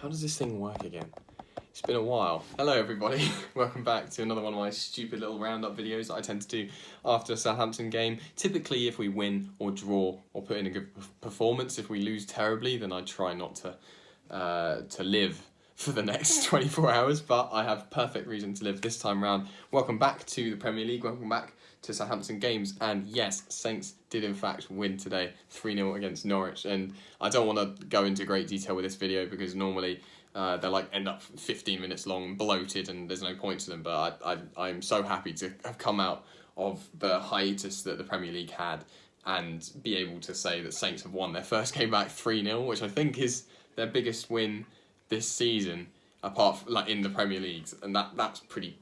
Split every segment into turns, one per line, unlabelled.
How does this thing work again? It's been a while. Hello everybody, welcome back to another one of my stupid little roundup videos that I tend to do after a Southampton game. Typically if we win or draw or put in a good performance, if we lose terribly then I try not to live for the next 24 hours, but I have perfect reason to live this time round. Welcome back to the Premier League, welcome back to Southampton games, and yes, Saints did in fact win today 3-0 against Norwich, and I don't want to go into great detail with this video because normally they're like end up 15 minutes long and bloated and there's no point to them, but I'm so happy to have come out of the hiatus that the Premier League had and be able to say that Saints have won their first game back 3-0, which I think is their biggest win this season apart from, like, in the Premier League, and that's pretty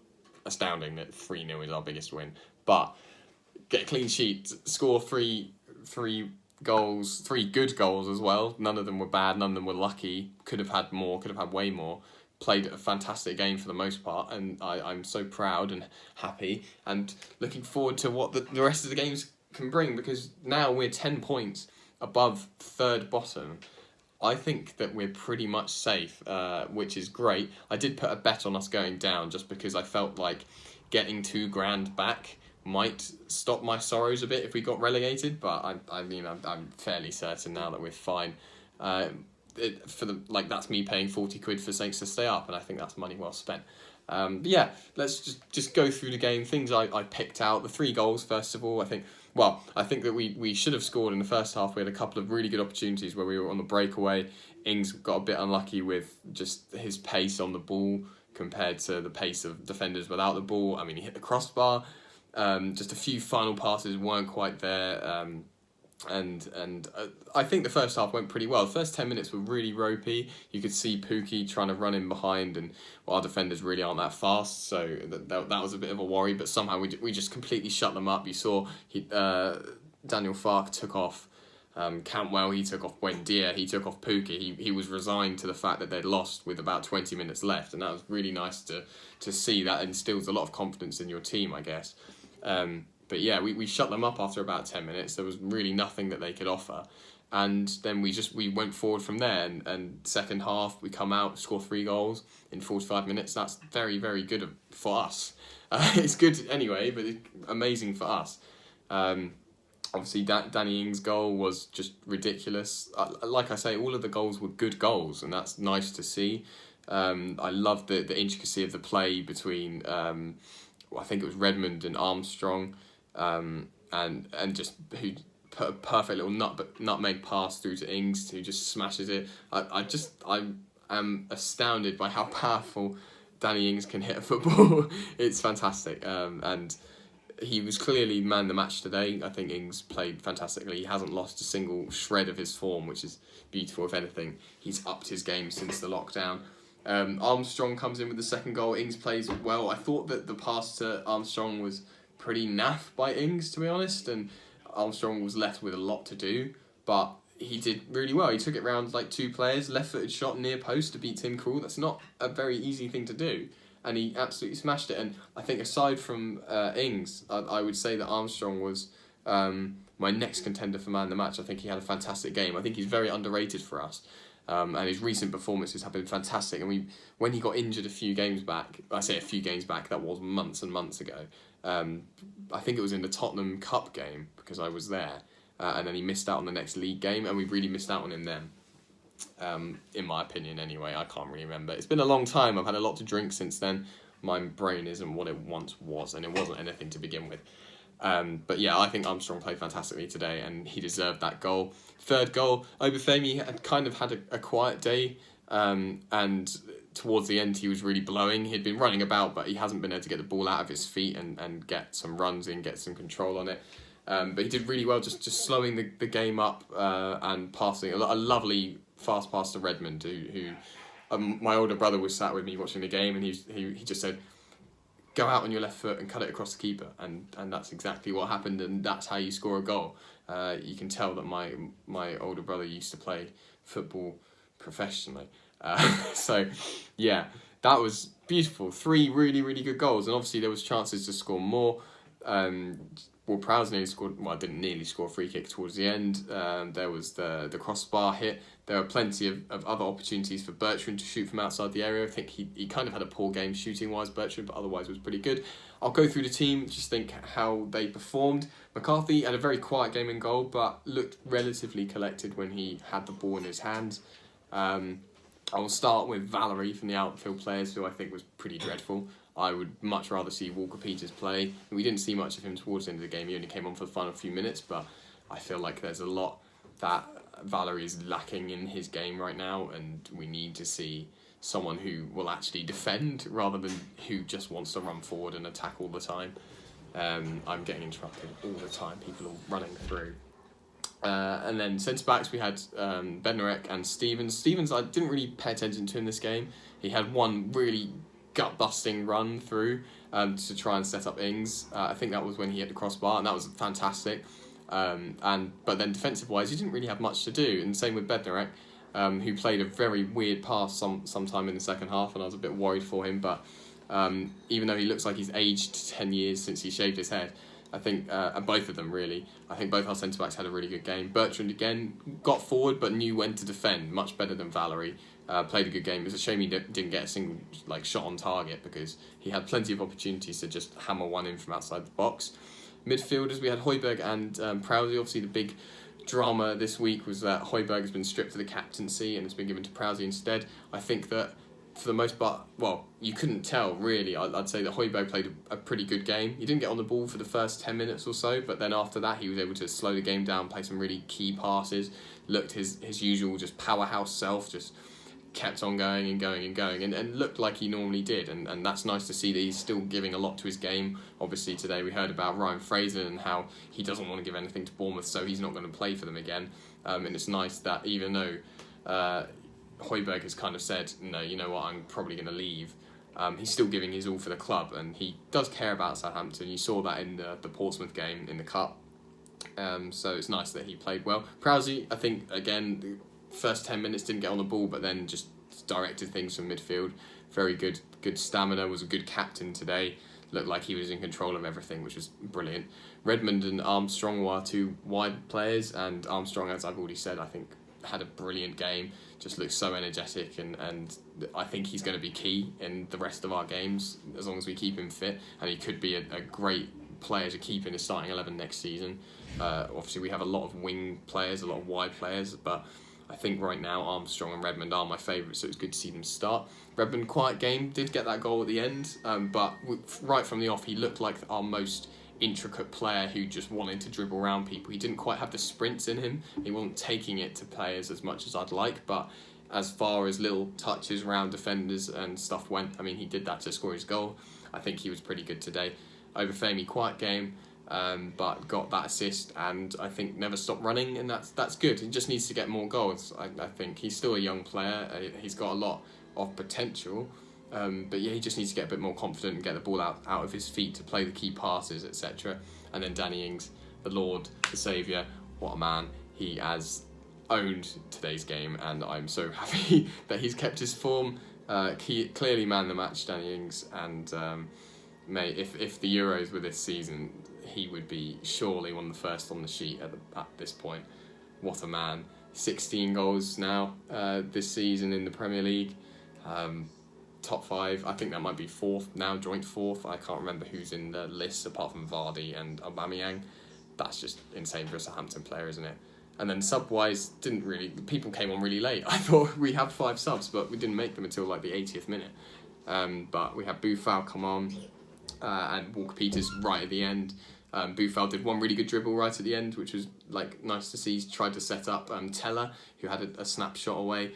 astounding that 3-0 is our biggest win. But get a clean sheet, score three goals, 3 good goals as well. None of them were bad, none of them were lucky. Could have had more, could have had way more. Played a fantastic game for the most part, and I'm so proud and happy and looking forward to what the rest of the games can bring, because now we're 10 points above third bottom. I think that we're pretty much safe, which is great. I did put a bet on us going down just because I felt like getting $2,000 back might stop my sorrows a bit if we got relegated, but I'm fairly certain now that we're fine. That's me paying 40 quid for Saints to stay up, and I think that's money well spent. But yeah, let's just go through the game. Things I picked out. The 3 goals, first of all, I think that we should have scored in the first half. We had a couple of really good opportunities where we were on the breakaway. Ings got a bit unlucky with just his pace on the ball compared to the pace of defenders without the ball. I mean, he hit the crossbar. Just a few final passes weren't quite there. And I think the first half went pretty well. The first 10 minutes were really ropey. You could see Pukki trying to run in behind, and our defenders really aren't that fast, so that was a bit of a worry, but somehow we just completely shut them up. You saw Daniel Farke took off Cantwell, he took off Buendia, he took off Pukki. He was resigned to the fact that they'd lost with about 20 minutes left, and that was really nice to see. That instills a lot of confidence in your team, I guess. But yeah, we shut them up after about 10 minutes. There was really nothing that they could offer. And then we went forward from there. And second half, we come out, score 3 goals in 45 minutes. That's very, very good for us. It's good anyway, but it's amazing for us. Obviously, Danny Ings' goal was just ridiculous. Like I say, all of the goals were good goals, and that's nice to see. I love the intricacy of the play between, I think it was Redmond and Armstrong. And just who put a perfect little nutmeg pass through to Ings, who just smashes it. I am astounded by how powerful Danny Ings can hit a football. It's fantastic. And he was clearly man of the match today. I think Ings played fantastically. He hasn't lost a single shred of his form, which is beautiful. If anything, he's upped his game since the lockdown. Armstrong comes in with the second goal. Ings plays well. I thought that the pass to Armstrong was pretty naff by Ings, to be honest, and Armstrong was left with a lot to do, but he did really well. He took it round like 2 players, left-footed shot near post to beat Tim Krul. That's not a very easy thing to do, and he absolutely smashed it. And I think aside from Ings, I would say that Armstrong was my next contender for man of the match. I think he had a fantastic game. I think he's very underrated for us. And his recent performances have been fantastic. And when he got injured a few games back, I say a few games back, that was months and months ago. I think it was in the Tottenham Cup game, because I was there, and then he missed out on the next league game, and we really missed out on him then. In my opinion, anyway, I can't really remember. It's been a long time. I've had a lot to drink since then. My brain isn't what it once was, and it wasn't anything to begin with. But yeah, I think Armstrong played fantastically today, and he deserved that goal. Third goal, Obafemi had kind of had a quiet day, and towards the end he was really blowing. He'd been running about, but he hasn't been able to get the ball out of his feet and get some runs in, get some control on it. But he did really well, just slowing the game up and passing a lovely fast pass to Redmond, who my older brother was sat with me watching the game, and he just said, go out on your left foot and cut it across the keeper, and that's exactly what happened, and that's how you score a goal. You can tell that my older brother used to play football professionally. So yeah, that was beautiful. 3 really, really good goals, and obviously there was chances to score more. Prowse nearly scored, didn't nearly score a free kick towards the end. There was the crossbar hit there are plenty of other opportunities for Bertrand to shoot from outside the area. I think he kind of had a poor game shooting-wise, Bertrand, but otherwise was pretty good. I'll go through the team, just think how they performed. McCarthy had a very quiet game in goal, but looked relatively collected when he had the ball in his hands. I will start with Valerie from the outfield players, who I think was pretty dreadful. I would much rather see Walker-Peters play. We didn't see much of him towards the end of the game. He only came on for the final few minutes, but I feel like there's a lot that Valerie is lacking in his game right now, and we need to see someone who will actually defend rather than who just wants to run forward and attack all the time. I'm getting interrupted all the time, people are running through. And then centre-backs, we had Bednarek and Stevens. Stevens, I didn't really pay attention to in this game. He had one really gut-busting run through to try and set up Ings. I think that was when he hit the crossbar, and that was fantastic. But then defensive-wise, he didn't really have much to do. And same with Bednarek, who played a very weird pass sometime in the second half, and I was a bit worried for him. But even though he looks like he's aged 10 years since he shaved his head, I think, and both of them really, I think both our centre-backs had a really good game. Bertrand, again, got forward but knew when to defend, much better than Valerie. Played a good game. It was a shame he didn't get a single shot on target, because he had plenty of opportunities to just hammer one in from outside the box. Midfielders, we had Højbjerg and Prowsey. Obviously, the big drama this week was that Højbjerg has been stripped of the captaincy and it's been given to Prowsey instead. I think that for the most part, well, you couldn't tell really. I'd say that Højbjerg played a pretty good game. He didn't get on the ball for the first 10 minutes or so, but then after that he was able to slow the game down, play some really key passes, looked his usual just powerhouse self, just kept on going and looked like he normally did, and that's nice to see that he's still giving a lot to his game. Obviously today we heard about Ryan Fraser and how he doesn't want to give anything to Bournemouth, so he's not going to play for them again, and it's nice that even though Højbjerg has kind of said, no, you know what, I'm probably going to leave, he's still giving his all for the club, and he does care about Southampton. You saw that in the Portsmouth game in the Cup, so it's nice that he played well. Prowsey, I think, again, the first 10 minutes didn't get on the ball, but then just directed things from midfield. Very good stamina, was a good captain today. Looked like he was in control of everything, which was brilliant. Redmond and Armstrong were two wide players, and Armstrong, as I've already said, I think had a brilliant game. Just looks so energetic, and I think he's going to be key in the rest of our games as long as we keep him fit, and he could be a great player to keep in his starting 11 next season. Obviously we have a lot of wing players, a lot of wide players, but I think right now Armstrong and Redmond are my favourites, so it's good to see them start. Redmond, quiet game, did get that goal at the end, but right from the off he looked like our most intricate player who just wanted to dribble around people. He didn't quite have the sprints in him, he wasn't taking it to players as much as I'd like, but as far as little touches around defenders and stuff went, I mean, he did that to score his goal. I think he was pretty good today. Obafemi, quiet game, but got that assist, and I think never stopped running, and that's good. He just needs to get more goals. I think he's still a young player. He's got a lot of potential, but yeah, he just needs to get a bit more confident and get the ball out of his feet to play the key passes, etc. And then Danny Ings, the Lord, the Saviour, what a man. He has owned today's game, and I'm so happy that he's kept his form. Clearly man the match, Danny Ings, and if the Euros were this season, he would be surely one of the first on the sheet at this point. What a man. 16 goals now this season in the Premier League. Top 5. I think that might be 4th now, joint 4th. I can't remember who's in the list apart from Vardy and Aubameyang. That's just insane for a Southampton player, isn't it? And then sub-wise, people came on really late. I thought we had 5 subs, but we didn't make them until like the 80th minute. But we had Boufal come on, and Walker-Peters right at the end. Boufal did one really good dribble right at the end, which was nice to see. He tried to set up Teller, who had a snapshot away.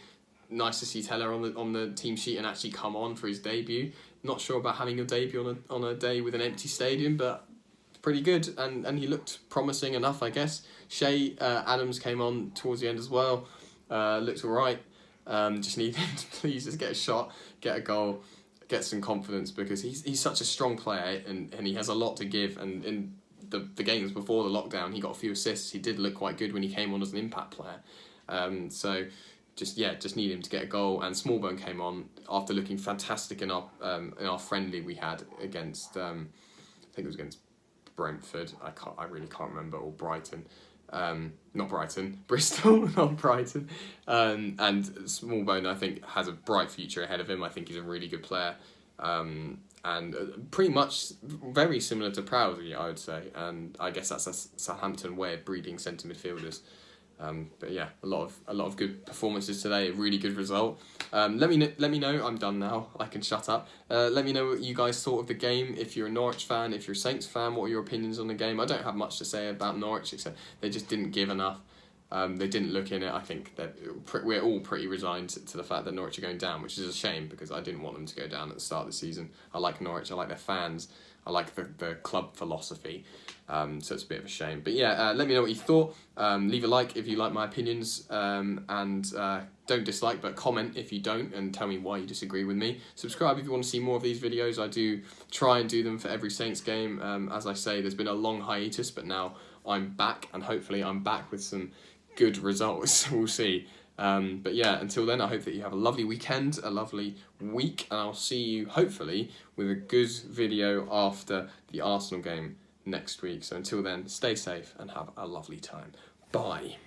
Nice to see Teller on the team sheet and actually come on for his debut. Not sure about having your debut on a day with an empty stadium, but pretty good, and he looked promising enough, I guess. Shea Adams came on towards the end as well. Looked alright. Just need him to please just get a shot, get a goal, get some confidence, because he's such a strong player, and he has a lot to give. And in the games before the lockdown, he got a few assists. He did look quite good when he came on as an impact player. So just need him to get a goal. And Smallbone came on after looking fantastic in our friendly we had against I think it was against Brentford. I really can't remember, or Brighton. Not Brighton, Bristol, not Brighton. And Smallbone, I think, has a bright future ahead of him. I think he's a really good player. And pretty much very similar to Prowsey, I would say. And I guess that's a Southampton way of breeding centre midfielders. But yeah, a lot of good performances today. A really good result. Let me know. I'm done now. I can shut up. Let me know what you guys thought of the game. If you're a Norwich fan, if you're a Saints fan, what are your opinions on the game? I don't have much to say about Norwich except they just didn't give enough. They didn't look in it. I think that we're all pretty resigned to the fact that Norwich are going down, which is a shame because I didn't want them to go down at the start of the season. I like Norwich. I like their fans. I like the club philosophy. So it's a bit of a shame. But yeah, let me know what you thought. Leave a like if you like my opinions. And don't dislike, but comment if you don't and tell me why you disagree with me. Subscribe if you want to see more of these videos. I do try and do them for every Saints game. As I say, there's been a long hiatus, but now I'm back and hopefully I'm back with some good results. We'll see. But yeah, until then, I hope that you have a lovely weekend, a lovely week, and I'll see you hopefully with a good video after the Arsenal game next week. So until then, stay safe and have a lovely time. Bye.